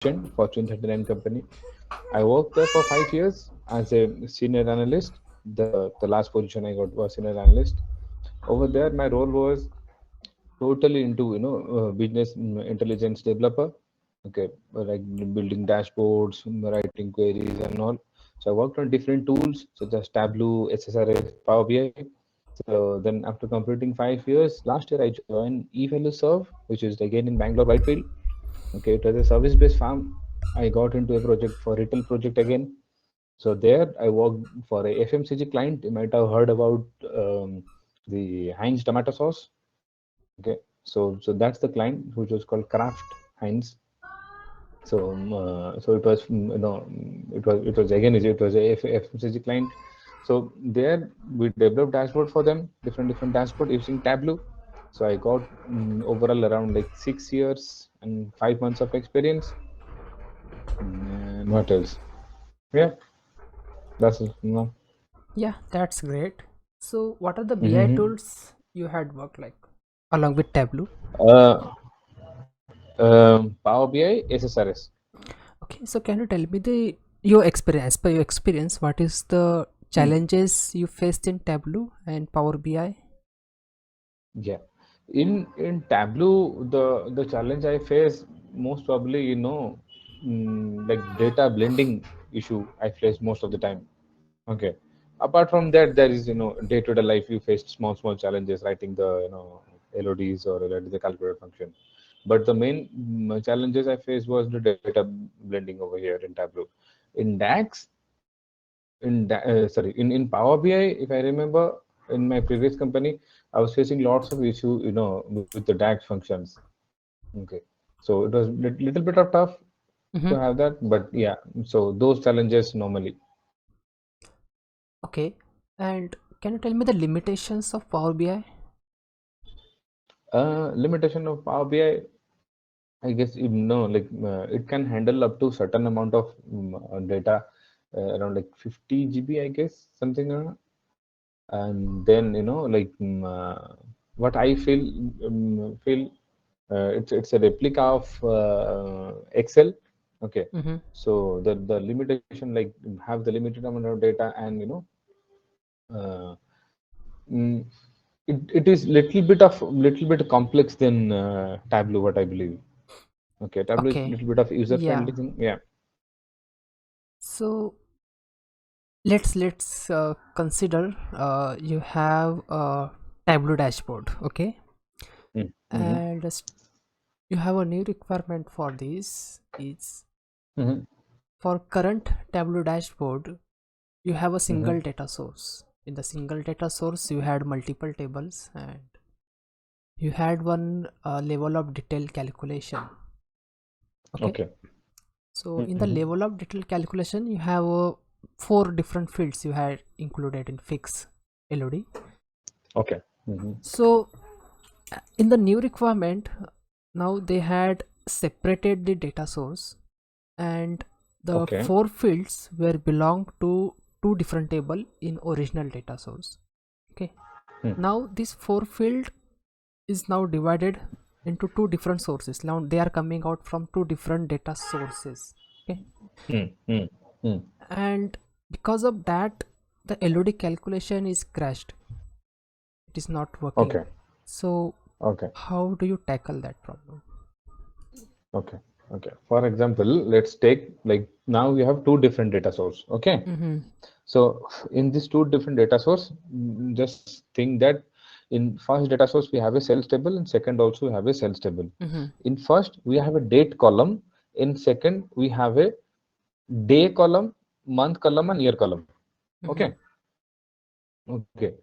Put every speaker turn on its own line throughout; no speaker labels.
Fortune 39 company. I worked there for 5 years as a senior analyst. The last position I got was senior analyst. Over there, my role was totally into business intelligence developer. Okay, like building dashboards, writing queries, and all. So I worked on different tools such as Tableau, SSRS, Power BI. So then, after completing 5 years, last year I joined eValueServe, which is again in Bangalore Whitefield. Okay, it was a service-based farm. I got into a project for retail project again. So there I worked for a FMCG client. You might have heard about the Heinz tomato sauce. Okay, so that's the client which was called Kraft Heinz. So it was it was again it was a FMCG client. So there we developed dashboard for them, different dashboard using Tableau. So I got overall around like 6 years and 5 months of experience. And what else? Yeah, that's it. No.
Yeah, that's great. So, what are the BI
Mm-hmm.
tools you had worked like along with Tableau?
Uh, Power BI, SSRS.
Okay, so can you tell me the your experience, per your experience, what is the
Mm.
challenges you faced in Tableau and Power BI?
Yeah. In Tableau, the challenge I face most probably, like data blending issue I face most of the time. Okay. Apart from that, there is day-to-day life you face small challenges writing the LODs or writing the calculator function. But the main challenges I faced was the data blending over here in Tableau. In DAX, in Power BI, if I remember, in my previous company, I was facing lots of issue with the DAX functions. Okay, so it was little bit of tough
Mm-hmm.
to have that, but yeah, so those challenges normally.
Okay, and can you tell me the limitations of Power BI?
Limitation of Power BI, I guess like it can handle up to certain amount of data, around like 50 GB, I guess, something like that. And then like what I feel it's a replica of Excel. Okay,
Mm-hmm.
so the limitation, like, have the limited amount of data, and uh, mm, it is little bit complex than Tableau, what I believe. Okay, Tableau is
Okay,
little bit of user
yeah.
friendly thing. Yeah.
So let's consider you have a Tableau dashboard, okay,
Mm-hmm.
and you have a new requirement for this is
Mm-hmm.
for current Tableau dashboard you have a
Mm-hmm.
single data source. In the single data source you had multiple tables and you had one level of detail calculation. Okay,
Okay.
so in the
Mm-hmm.
level of detail calculation you have four different fields you had included in fix LOD.
Okay. Mm-hmm.
So in the new requirement now they had separated the data source and the
Okay.
four fields were belong to two different table in original data source. Okay, now this four field is now divided into two different sources. Now they are coming out from two different data sources. Okay,
Mm-hmm.
and because of that the LOD calculation is crashed, it is not working.
Okay.
So
Okay.
how do you tackle that problem?
Okay. Okay. For example, let's take, like, now we have two different data source. Okay.
Mm-hmm.
So in these two different data source, just think that in first data source we have a sales table, and second also we have a sales table.
Mm-hmm.
In first we have a date column. In second we have a day column, month column, and year column.
Mm-hmm.
Okay. Okay.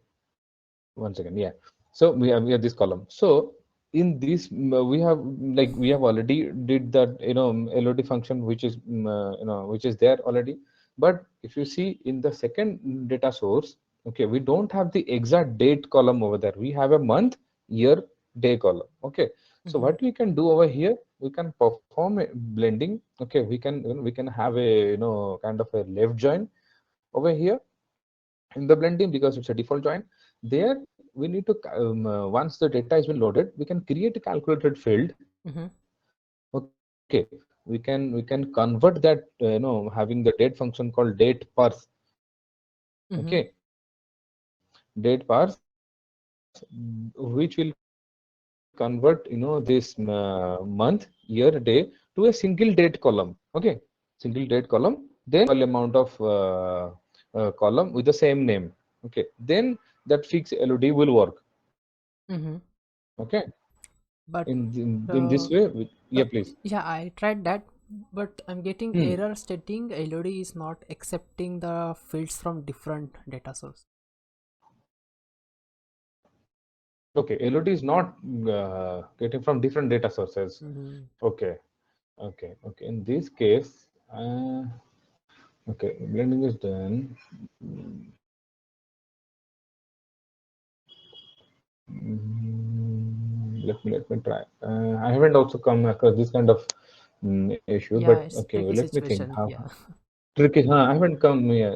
1 second. Yeah. So we have this column. So in this, we have, like, we have already did that LOD function, which is which is there already. But if you see in the second data source, okay, we don't have the exact date column over there. We have a month, year, day column. Okay. So
Mm-hmm.
what we can do over here, we can perform a blending. Okay, we can have a kind of a left join over here in the blending, because it's a default join. There we need to once the data has been loaded, we can create a calculated field.
Mm-hmm.
Okay, we can convert that, having the date function called date parse. Okay, date parse, which will convert this month, year, day to a single date column. Okay, single date column, then amount of column with the same name. Okay, then that fixed LOD will work. Okay,
But
in this way, yeah, please.
yeah, I tried that, but I'm getting
Hmm.
error stating LOD is not accepting the fields from different data source.
Okay, LOD is not getting from different data sources. Okay, okay. In this case, okay, blending is done. Let me try. I haven't also come across this kind of issue,
Yeah,
but
it's
okay,
tricky
let me think.
situation.
How
Yeah.
tricky? I haven't come. Yeah,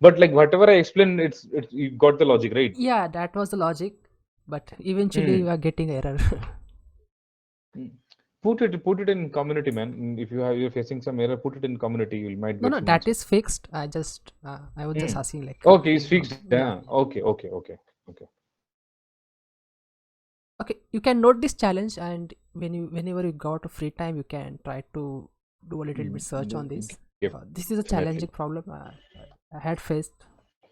but like whatever I explained, it's you got the logic, right?
Yeah, that was the logic, but eventually you are getting error.
Mm. Put it in community, man. If you're facing some error, put it in community. You might
No,
get
no,
some
that
answer.
is fixed. I was just asking like,
Okay, it's
how,
fixed.
yeah,
Yeah.
yeah.
Okay. Okay.
Okay, you can note this challenge, and whenever you got a free time, you can try to do a little bit search on this. This is a challenging
Definitely.
problem I had faced.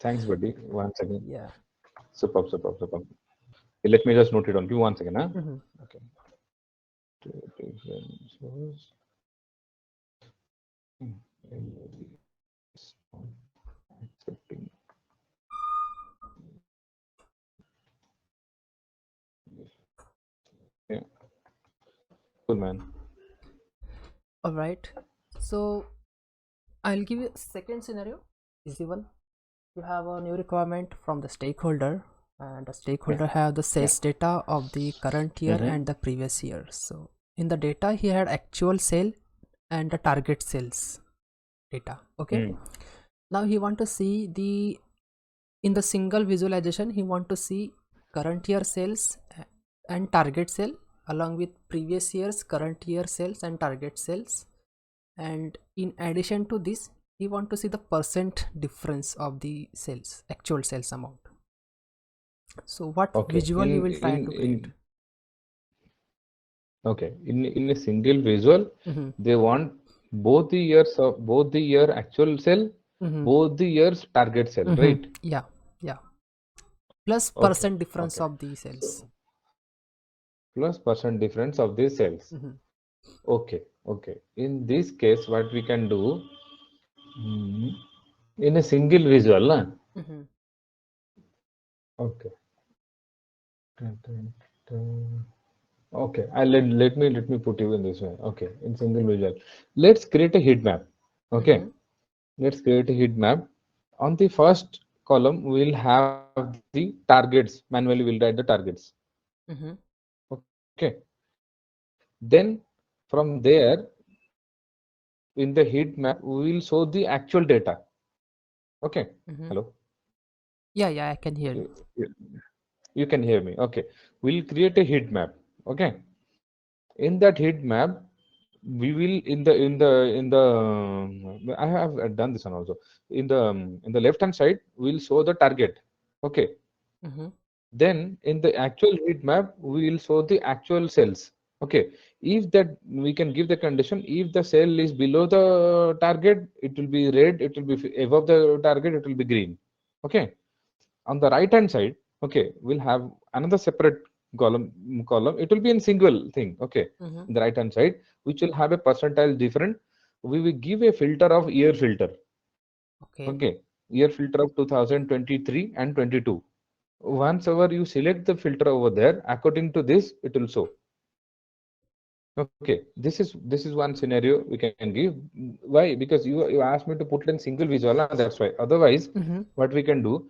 Thanks, buddy. One second.
Yeah.
Superb. Let me just note it on. Give 1 second, huh? Okay. Different source. Accepting. Yeah. Cool, man.
All right. So I'll give you a second scenario. Easy one. You have a new requirement from the stakeholder, and the stakeholder have the sales data of the current year and the previous year. So in the data, he had actual sale and the target sales data. Okay. Now he want to see in the single visualization, he want to see current year sales and target sale along with previous year's current year sales and target sales, and in addition to this he want to see the percent difference of the sales, actual sales amount. So what
Okay.
visual you will try to create?
In a single visual, they want both the year actual sale, both the years target sale, right?
Yeah, yeah, plus
Okay.
percent difference
Okay.
of the sales.
So plus percent difference of the sales. Okay. In this case, what we can do, in a single visual, na? Okay. Okay, let me put you in this way. Okay, in single visual, let's create a heat map. Okay, let's create a heat map. On the first column, we'll have the targets. Manually, we'll write the targets. Okay, then from there, in the heat map, we will show the actual data. Okay, hello.
Yeah, I can hear you.
You can hear me. Okay, we'll create a heat map. Okay, in that heat map, we will I have done this one also. In the left hand side, we'll show the target. Okay, then in the actual heat map, we will show the actual cells. Okay, if that we can give the condition, if the cell is below the target, it will be red. It will be above the target, it will be green. Okay, on the right hand side, okay, we'll have another separate column. It will be in single thing. Okay, in the right hand side, which will have a percentile different. We will give a filter of year filter. Okay, year filter of 2023 and 22. Once ever you select the filter over there, according to this, it will show. Okay, this is one scenario we can give. Why? Because you asked me to put it in single visual, and that's why. Otherwise, what we can do,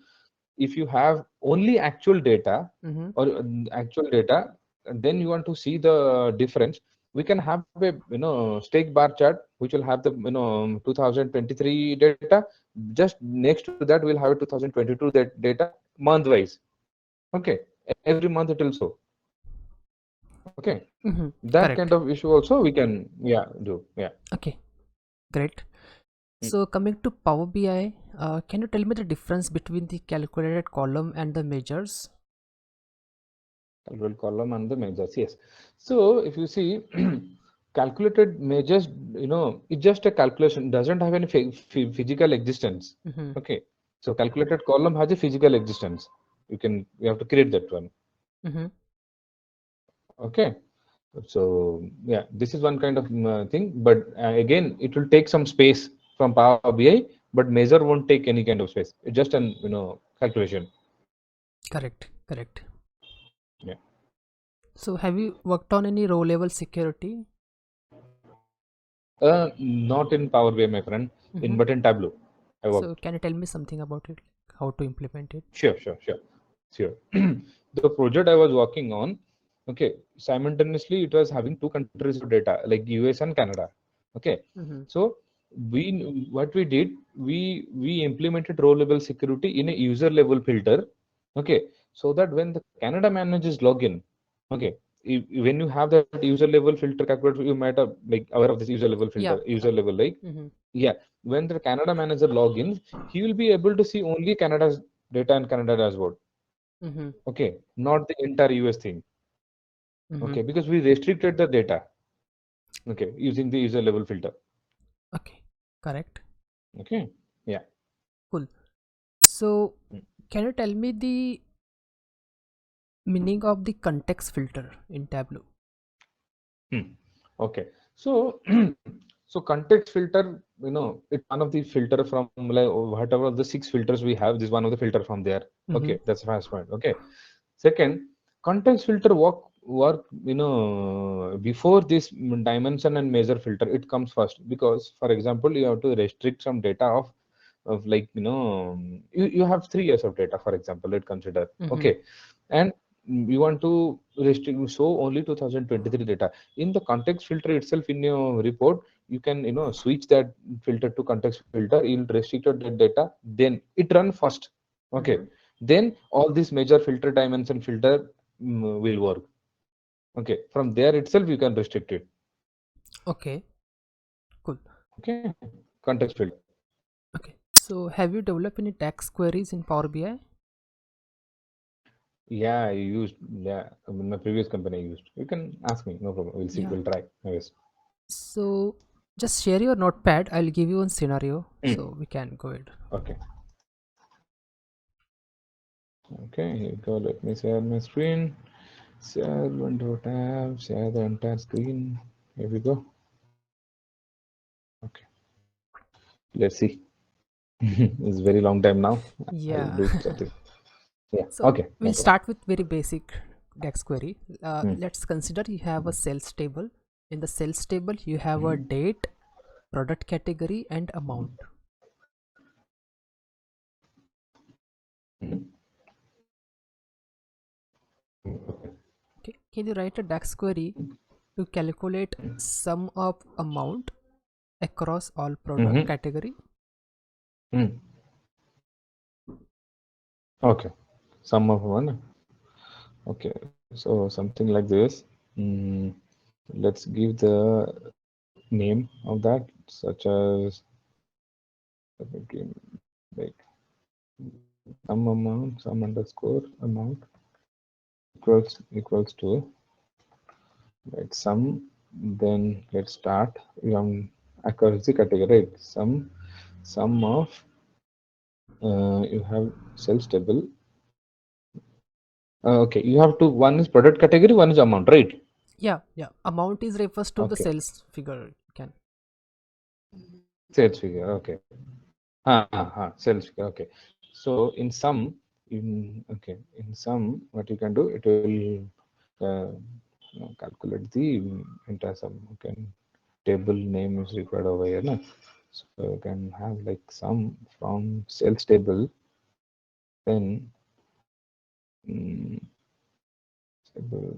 if you have only actual data or actual data, and then you want to see the difference, we can have a stake bar chart which will have the 2023 data. Just next to that, we'll have a 2022 that data month wise. Okay, every month it will show. Okay,
Mm-hmm.
that
Correct.
kind of issue also we can do. Yeah.
Okay, great.
Mm.
So coming to Power BI, can you tell me the difference between the calculated column and the measures?
Calculated column and the measures, yes. So if you see calculated measures, it's just a calculation, doesn't have any physical existence.
Mm-hmm.
Okay, so calculated column has a physical existence. You have to create that one.
Mm-hmm.
Okay, so yeah, this is one kind of thing, but again it will take some space from Power BI, but measure won't take any kind of space. It's just an calculation.
Correct, correct.
Yeah.
So have you worked on any row level security?
Not in Power BI, my friend,
Mm-hmm.
but in Tableau I
So
worked.
can you tell me something about it, how to implement it?
Sure. The project I was working on, okay, simultaneously it was having two countries of data, like US and Canada. Okay,
Mm-hmm.
so what we did, we implemented row level security in a user level filter. Okay, so that when the Canada managers log in, okay, when you have that user level filter calculator, you might have like aware of this user level
Yeah.
filter, user level, like,
Mm-hmm.
yeah, when the Canada manager logins, he will be able to see only Canada's data and Canada dashboard.
Mm-hmm.
Okay, not the entire US thing.
Mm-hmm.
Okay, because we restricted the data. Okay, using the user level filter.
Okay, correct.
Okay, yeah.
Cool. So
Mm.
can you tell me the meaning of the context filter in Tableau?
Okay, so so context filter, it's one of the filter from like whatever the 6 filters we have. This is one of the filter from there.
Mm-hmm.
Okay, that's the first point. Okay, second, context filter work before this dimension and measure filter. It comes first because, for example, you have to restrict some data of like you have 3 years of data, for example, let's consider.
Mm-hmm.
Okay, and you want to restrict show only 2023 data in the context filter itself in your report. You can switch that filter to context filter. You'll restrict that data, then it run first. Okay,
Mm-hmm.
then all these major filter dimension filter will work. Okay, from there itself you can restrict it.
Okay, cool.
Okay, context filter.
Okay. So have you developed any tax queries in Power BI?
Yeah, I used, yeah, in my previous company I used. You can ask me, no problem. We'll see,
Yeah.
we'll try. Yes.
So just share your notepad. I'll give you one scenario
Mm.
so we can go ahead.
Okay. Okay, here we go. Let me share my screen. Share window tab, share the entire screen. Here we go. Okay. Let's see. It's very long time now. I'll
Yeah.
do something. Yeah.
So
Okay. No
we'll
problem.
start with very basic DAX query.
Mm.
Let's consider you have a sales table. In the sales table, you have a date, product category, and amount. Okay. Can you write a DAX query to calculate sum of amount across all product
Mm-hmm.
category?
Mm. Okay. Sum of one. Okay. So something like this. Mm. Let's give the name of that, such as like some amount, some underscore amount equals to like sum. Then let's start accuracy category. Right? Sum of you have sales table. Okay, you have to, one is product category, one is amount, right?
Yeah, yeah. Amount is refers to the
Okay,
sales figure. You can.
sales figure. Okay, sales figure. Okay, so in sum, in sum, what you can do, it will calculate the entire sum. Okay, table name is required over here, no? So you can have like sum from sales table, then table,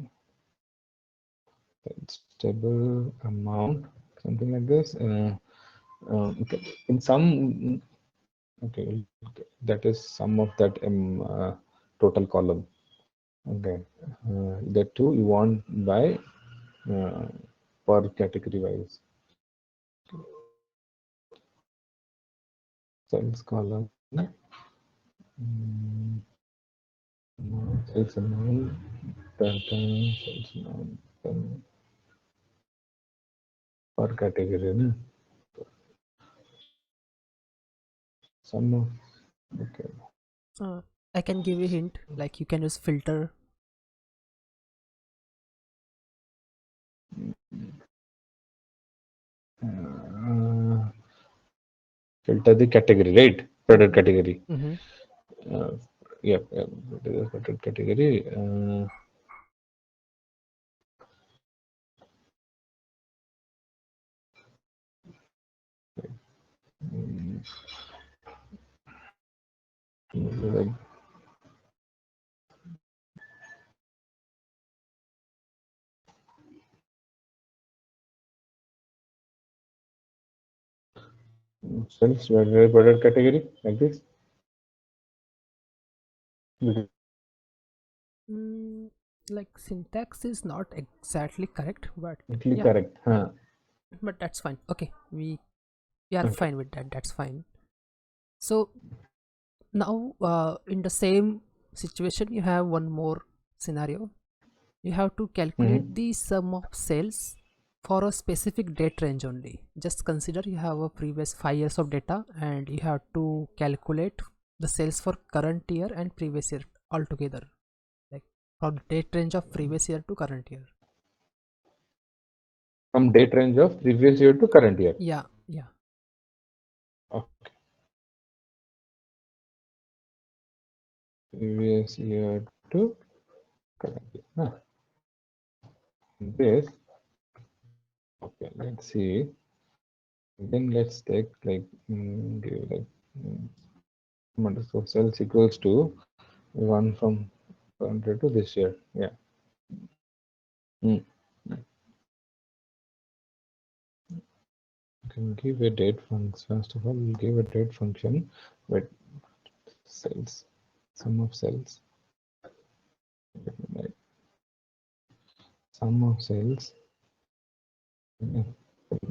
table amount, something like this. Okay. In some, okay, that is sum of that total column. Okay. The two you want by per category wise. Sales column. Mm, Sales amount. Sales amount. Then per category. Na? Some of. Okay.
I can give you a hint, like you can use filter.
Filter the category, right? Product category.
Mm-hmm.
Uh, yeah, product category. Like sales product category like this.
Mm, like syntax is not exactly correct, but
Exactly
yeah,
correct. Huh.
but that's fine. Okay, we are
Okay.
fine with that. That's fine. So now, in the same situation, you have one more scenario. You have to calculate
Mm-hmm.
the sum of sales for a specific date range only. Just consider you have a previous 5 years of data and you have to calculate the sales for current year and previous year altogether, like from the date range of previous year to current year.
From date range of previous year to current year.
Yeah, yeah.
Okay. Previous year to current year. Huh. This. Okay. Let's see. Then let's take like give like underscore sales equals to one from 100 to this year. Yeah. Mm. You can give a date function. First of all, we'll give a date function with cells, sum of cells, right? Sum of cells.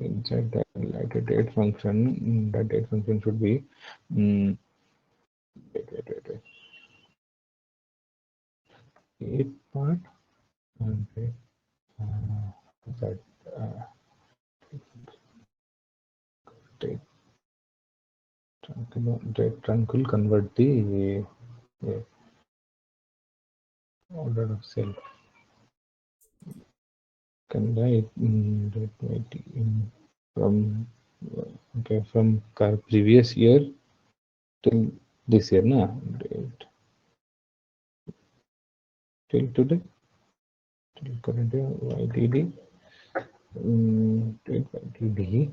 Inside that, like a date function, that date function should be mm, wait. Date part and that uh, date trunk will convert the order of cell. Can write from okay from previous year till this year, na? Date till today, till current year, YTD, date YTD,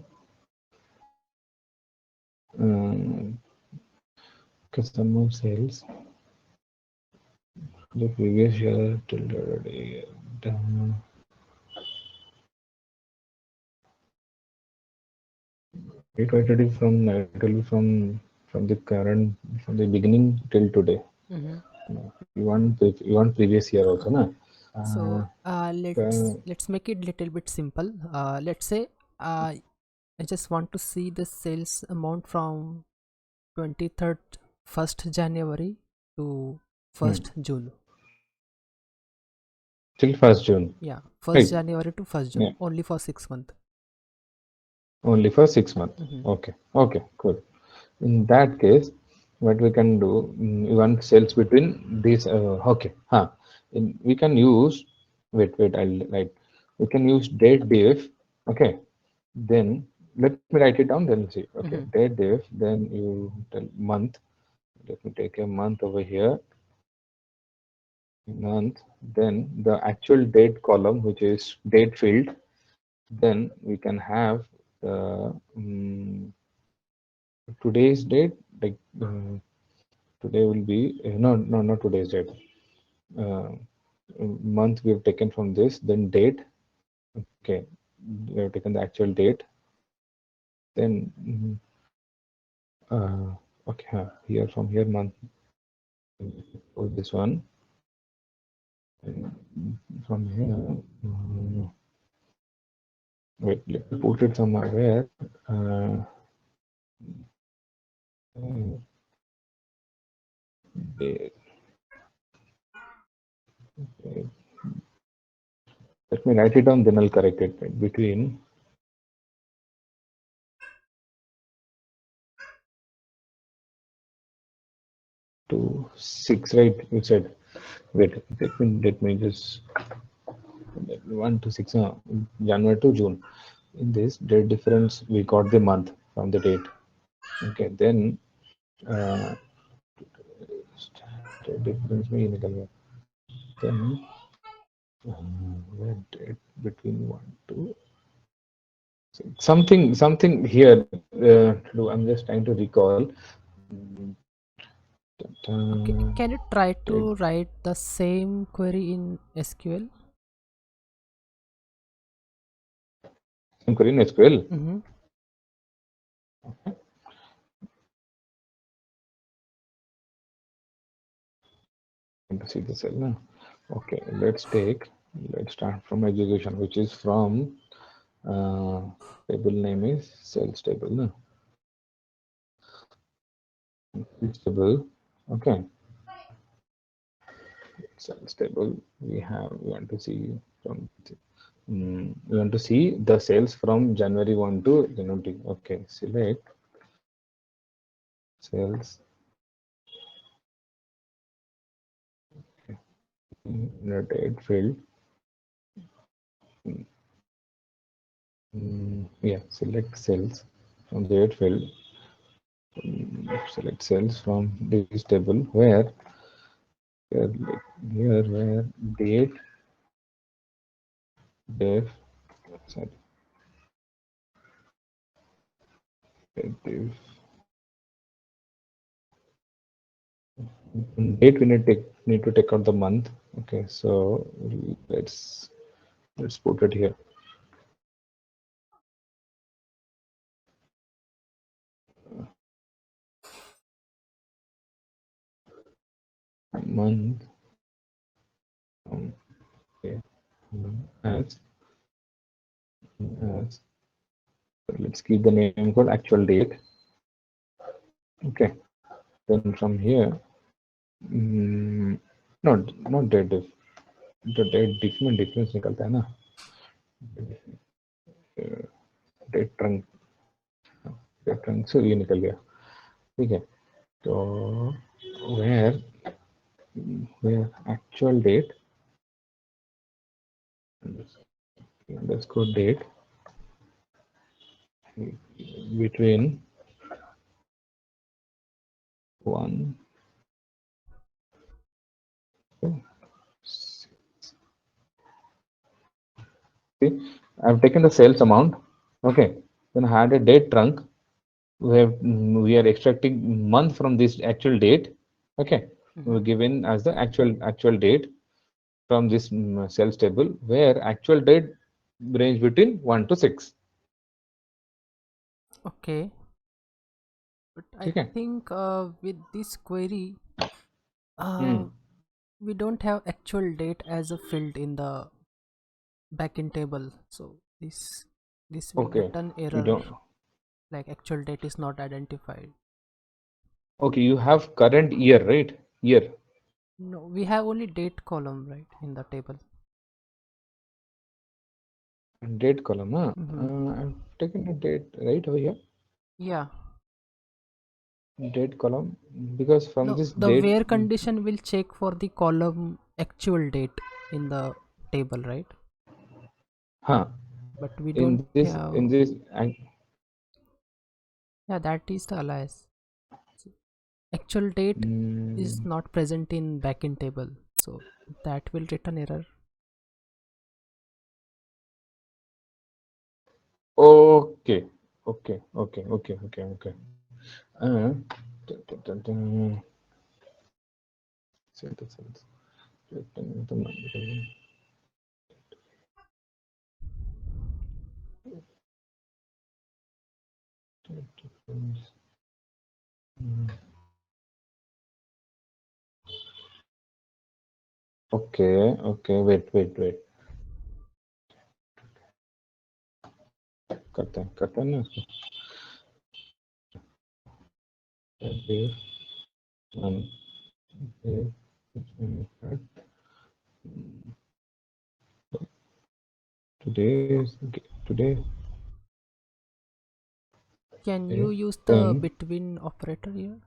customer sales, the previous year till the date YTD from it will be from the current from the beginning till today.
Mm-hmm.
You want previous year also, na?
So
Uh,
let's make it little bit simple. Let's say I just want to see the sales amount from 23rd 1st January to
hmm,
1st June.
till 1st June,
Yeah, 1st
right?
January to 1st
Yeah,
June, only for 6 months.
only for 6 months.
Mm-hmm.
Okay, okay, cool. In that case, what we can do, we want sales between these. Okay, huh? We can use. Wait. I'll write. We can use date div. Okay, then let me write it down. Then see. Okay,
Mm-hmm.
date div. Then you tell month. Let me take a month over here. Month. Then the actual date column, which is date field. Then we can have the today's date. Like today will be no, not today's date. Uh, Month we have taken from this. Then date. Okay, we have taken the actual date. Then okay, here from here month. This one. from here. Wait, let me put it somewhere. There. Let me write it down, then I'll correct it. Right? Between 2 6, right? You said. Wait, let me just 1 to 6, January to June. In this date difference, we got the month from the date. Okay, then date difference में ये निकल गया. Then where date between 1 to something here. I'm just trying to recall.
Okay, can you try
Date.
to write the same query in SQL?
Same query in SQL.
Mm-hmm.
Okay. To see the cell now. Okay, let's start from education, which is from table name is sales table now. Sales table. Okay, sales table. We want to see from we want to see the sales from January 1 to January. Okay, select sales. Okay. In the date field. Yeah, select cells from the date field. Select cells from this table where here where date def sorry def, date we need to take out the month. Okay, so let's put it here. Month. Okay. As let's keep the name called actual date. Okay, then from here not date diff, तो date डिफ में difference निकलता है ना, date trunk से ये निकल गया. ठीक है, तो where actual date underscore date between 1 see, I've taken the sales amount. Okay, then I had a date trunk. We are extracting month from this actual date. Okay, we're given as the actual date from this sales table where actual date range between 1 to 6.
Okay, but I
Okay.
think with this query, we don't have actual date as a field in the backend table, so this will
Okay,
return
you
error
don't.
like actual date is not identified.
Okay, you have current year, right? Year.
No, we have only date column right in the table.
Date column, huh? I've taken a date right over here.
Yeah,
Date column, because from this
the
date,
where condition will check for the column actual date in the table, right?
huh?
But we don't
In this,
have. Yeah, that is the alias. Actual date is not present in backend table, so that will return error.
okay, okay. Dun, dun, dun. Set the cells. Return the number. Okay. Wait. करते हैं ना इसको. This and this. Today.
Can you use the
Then
between operator here?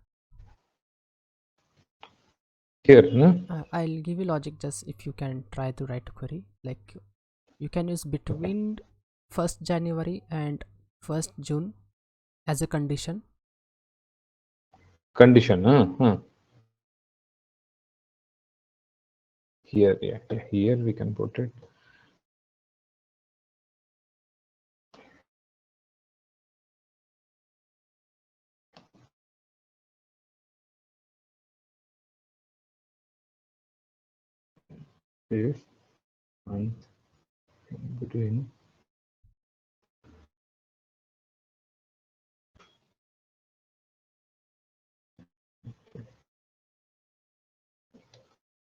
here, no?
I'll give you logic just if you can try to write a query. Like you can use between 1st January and 1st June as a condition.
Condition, huh? Here, yeah. Here we can put it. This and between.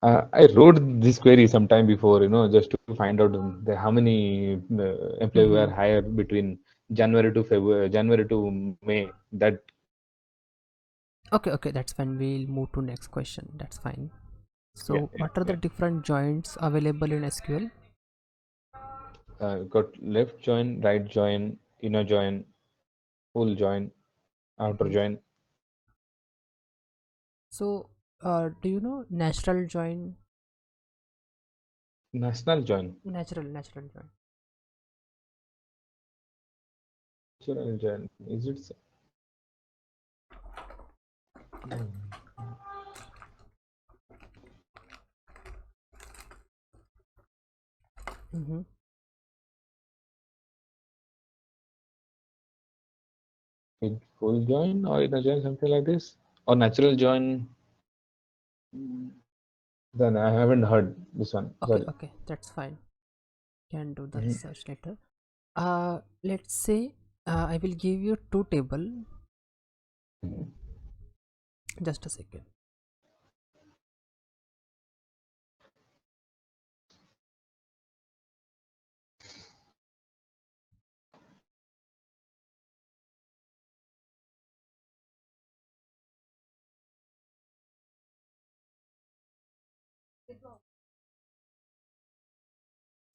I wrote this query sometime before, just to find out how many employees were hired between January to February, January to May. That
Okay, that's fine. We'll move to next question. That's fine. So
yeah.
what are the different joins available in SQL?
Got left join, right join, inner join, full join, outer join,
So do you know natural join?
national join,
Natural join.
natural join. Is it?
Mm-hmm.
Full join or inner join, something like this, or natural join? Then I haven't heard this one. Sorry.
Okay, that's fine. Can do the
Mhm.
research later. Let's say I will give you two table. Just a second.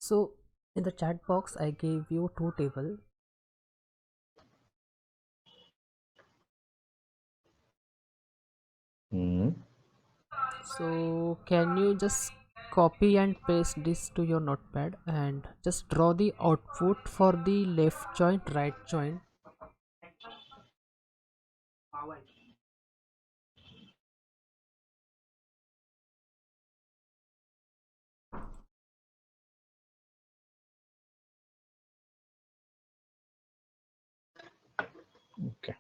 So in the chat box I gave you two table.
Mhm.
So can you just copy and paste this to your notepad and just draw the output for the left joint, right joint.
Okay.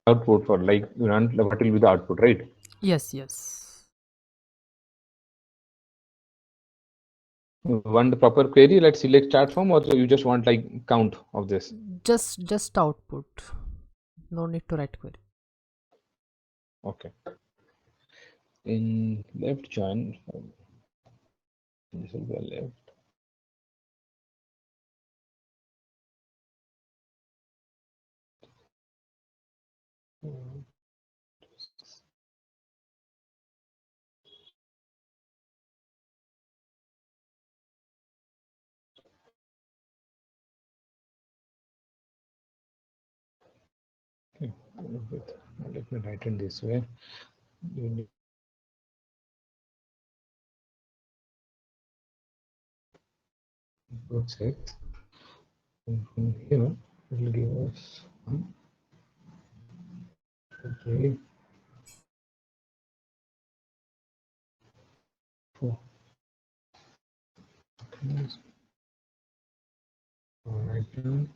Output for like what will be the output, right?
Yes.
Want the proper query? Let's select chart form, or you just want like count of this?
Just output. No need to write query.
Okay. In left join, this will be a left. Okay. Let me write it this way. You need to check. And from here, it will give us 1, 2, 3, 4. Right join.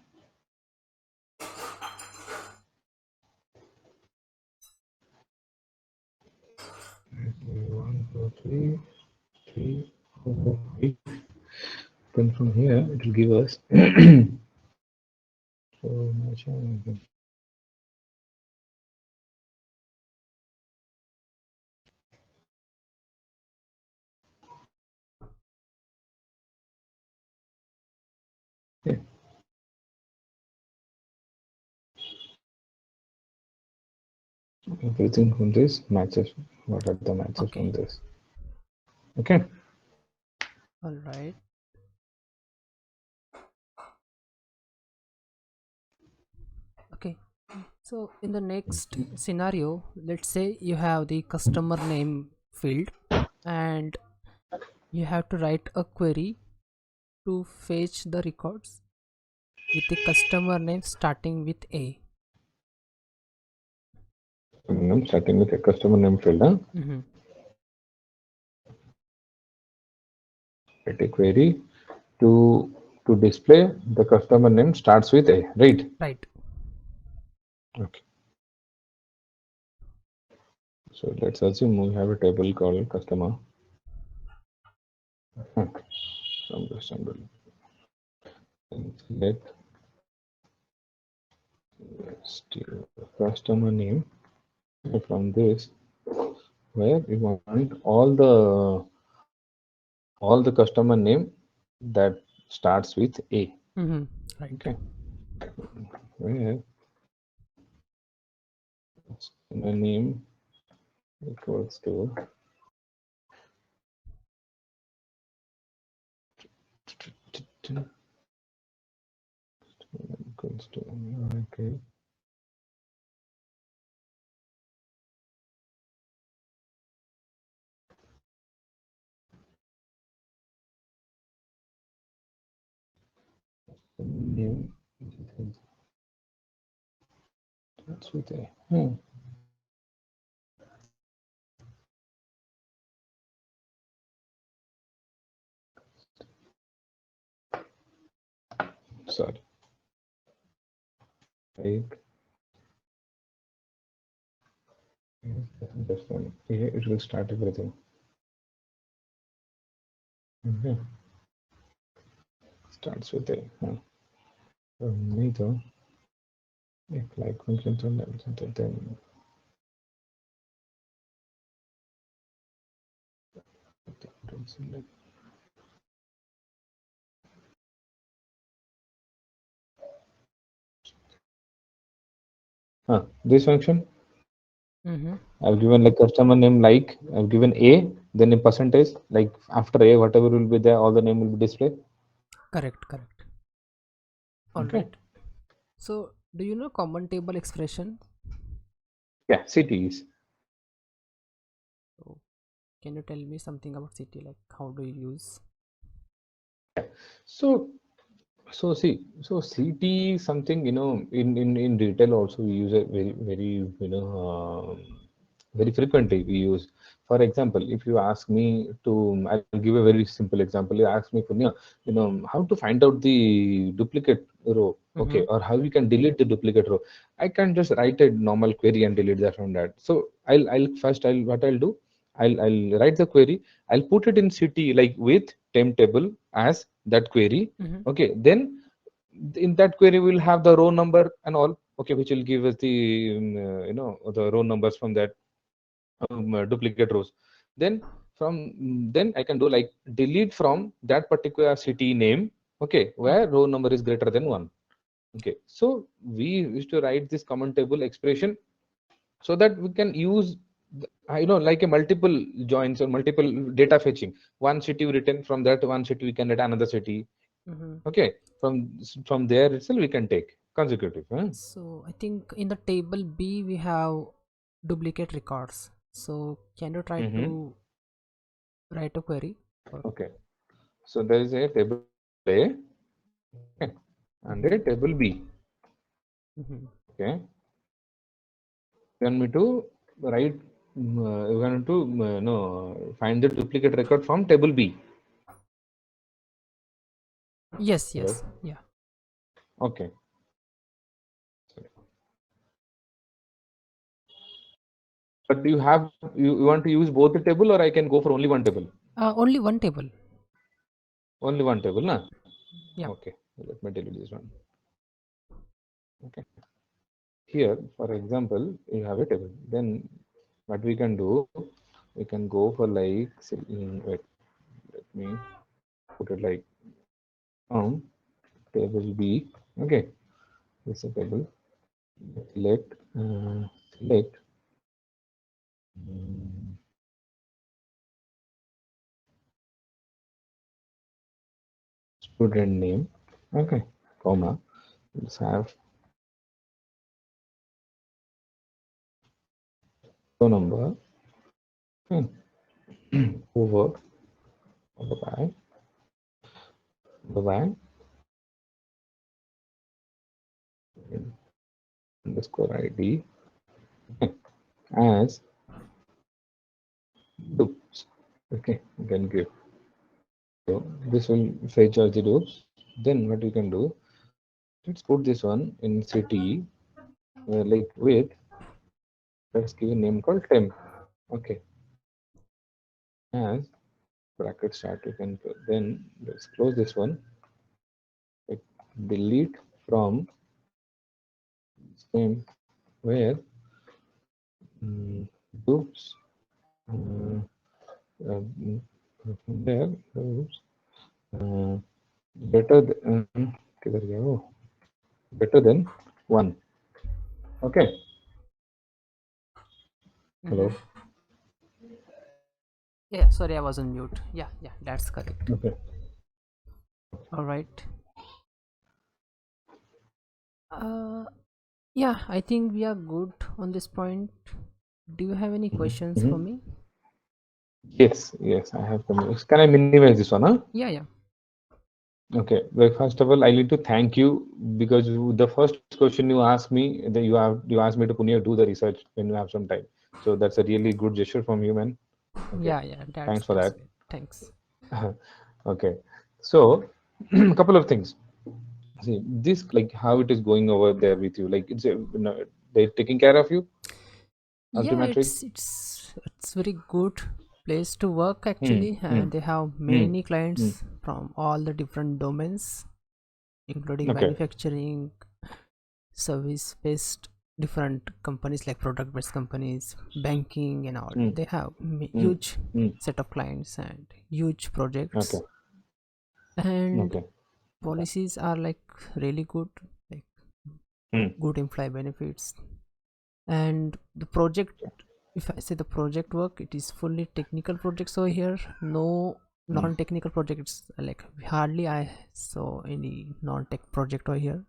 1, 2, 3, 3, 4, 5. Then from here, it will give us. So Okay. Everything from this matches. What are the matches
Okay.
from this? Okay.
All right. Okay. So in the next scenario, let's say you have the customer name field and you have to write a query to fetch the records with the customer name starting with A.
I'm starting with a customer name field.
Mm-hmm.
Write a query to display the customer name starts with A, right?
Right.
Okay. So let's assume we have a table called customer. From the symbol. Select customer name. From this, where we want all the customer name that starts with A.
Mm-hmm. Right.
Okay. Where customer name equals to okay. Name starts with A. Sorry. Right. Just one. Here it will start everything. Okay. Starts with A. Neither. If like function then this function
Mm-hmm.
I've given like customer name like I've given A, then a percentage like after A whatever will be there all the name will be displayed.
Correct. Correct. All
Okay.
right. So do you know common table expression?
Yeah, cities.
So can you tell me something about city? Like how do you use?
So see, so CT something in retail also we use it very very frequently we use. For example, if you ask me to, I'll give a very simple example. You ask me for how to find out the duplicate row,
Mm-hmm.
okay, or how we can delete the duplicate row. I can just write a normal query and delete that from that. So I'll do. I'll write the query. I'll put it in CT like with temp table as that query.
Mm-hmm.
Okay, then in that query we'll have the row number and all. Okay, which will give us the the row numbers from that duplicate rows. Then then I can do like delete from that particular city name. Okay, where row number is greater than 1. Okay, so we used to write this common table expression so that we can use like a multiple joins or multiple data fetching. One city written from that one city we can get another city.
Mm-hmm.
Okay, from there itself we can take consecutive.
So I think in the table B we have duplicate records. So can you try
Mm-hmm.
to write a query? Or,
Okay, so there is a table A, okay, and a table B.
mm-hmm.
Okay, you want me to write? You want to no find the duplicate record from table B.
Yes,
Hello.
yes, yeah.
Okay. But you want to use both the table or I can go for only one table?
Only one table.
Only one table, na?
Yeah.
Okay. Let me delete this one. Okay. Here, for example, you have a table. Then what we can do, we can go for like, wait, let me put it like table B. Okay, this is a table. Select select student name. Okay, comma. Let's have phone number. Okay. Over by underscore ID as loops. Okay, you can give. So this will fetch all the loops. Then what you can do? Let's put this one in city, like with. Let's give a name called temp. Okay, as bracket start. You can put, then let's close this one. Like delete from temp where loops. There loops. Better किधर गया वो? Better than 1. Okay. Hello.
Yeah, sorry, I was on mute. Yeah, that's correct.
Okay.
All right. Yeah, I think we are good on this point. Do you have any questions for me?
Yes, I have. Can I minimize this one? Huh?
Yeah.
Okay. Well, first of all, I need to thank you because the first question you asked me, that you asked me to Punya do the research when you have some time. So that's a really good gesture from you, man. Okay.
Yeah,
Thanks for that.
great. Thanks.
Okay. So, a couple of things. See, this like how it is going over there with you. Like it's they're taking care of you.
Yeah,
Ultimately.
it's very good place to work actually, and they have many clients from all the different domains, including
Okay.
manufacturing, service based different companies like product based companies, banking and all. They have huge set of clients and huge projects.
Okay.
And
Okay.
policies are like really good, like good employee benefits. And the project, if I say the project work, it is fully technical projects over here. No non-technical projects, like hardly I saw any non-tech project over here.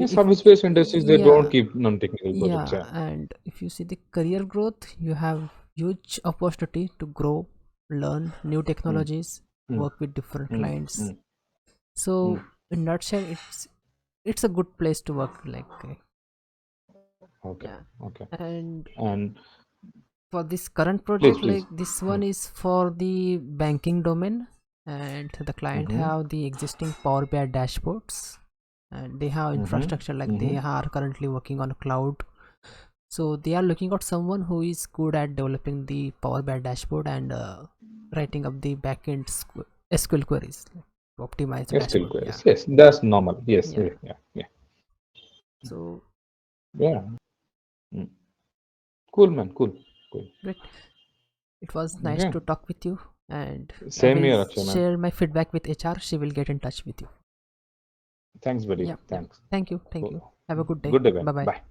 Service-based industries, they don't keep non-technical projects. Yeah.
And if you see the career growth, you have huge opportunity to grow, learn new technologies, work with different clients. So in nutshell, it's a good place to work. Like
Okay. Okay.
And
And
for this current project,
please.
like this one is for the banking domain, and the client have the existing Power BI dashboards, and they have infrastructure, like they are currently working on a cloud. So they are looking at someone who is good at developing the Power BI dashboard and writing up the backend SQL queries to optimize the dashboard.
Queries. Yes, that's normal. Yes. Yeah.
So
yeah. Cool, man. Cool.
great. It was nice to talk with you, and
Same
I will
here, Akshay, man.
share my feedback with HR. She will get in touch with you.
Thanks, buddy. Thanks.
Thank you. Have a good day.
Good day, man.
Bye.
Bye.